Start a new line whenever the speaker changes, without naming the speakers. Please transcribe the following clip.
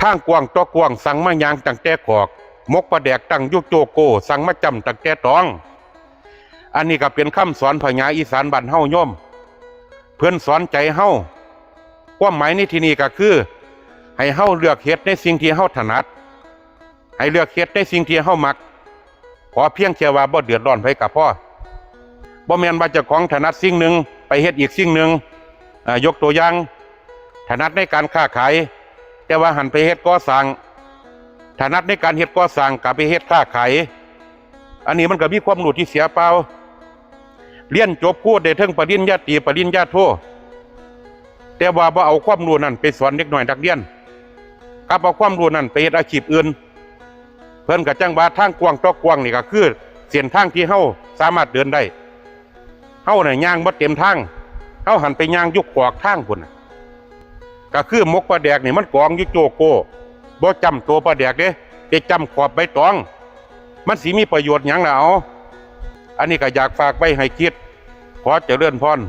ทางกว้างต่อกว้างสั่งมายางตั้งแต่กอกมกปลาแดกตั้งยุกโจโกสั่งมาจำตั้งแต่ตองอันนี้ก็เป็นคำสอนพญาอีสานบ้านเฮาโยมเพื่อนสอนใจเฮาความหมายในที่นี้ก็คือให้เฮาเลือกเฮ็ดในสิ่งที่เฮาถนัดให้เลือกเฮ็ดในสิ่งที่เฮามักขอเพียงแค่ว่าบ่เดือดร้อนไผก็พอบ่แม่นว่าเจ้าของถนัดสิ่งหนึ่งไปเฮ็ดอีกสิ่งหนึ่งยกตัวอย่างถนัดในการค้าขายแต่ว่าหันไปเฮ็ดก่อสร้างถนัดในการเฮ็ดก่อสร้างกับไปเฮ็ดค้าขายอันนี้มันก็มีความรู้ที่เสียเปล่าเรียนจบพูดได้ถึงปริญญาตรีปริญญาโทแต่ว่าบ่เอาความรู้นั้นไปสอนเด็กน้อยนักเรียนกับเอาความรู้นั้นไปเฮ็ดอาชีพอื่นเพิ่นก็จังว่าทางกว้างต่อกว้างนี่ก็คือเส้นทางที่เฮาสามารถเดินได้เฮาน่ะย่างบ่เต็มทางเฮาหันไปย่างยุกขอกทางพุ่นก็คือมกปลาแดกนี่มันกองอยู่โจโก้บ่จำตัวปลาแดกเด้ไปจำขอบใบตองมันสิมีประโยชน์หยังล่ะเอาอันนี้ก็อยากฝากไว้ให้คิดขอเจริญพร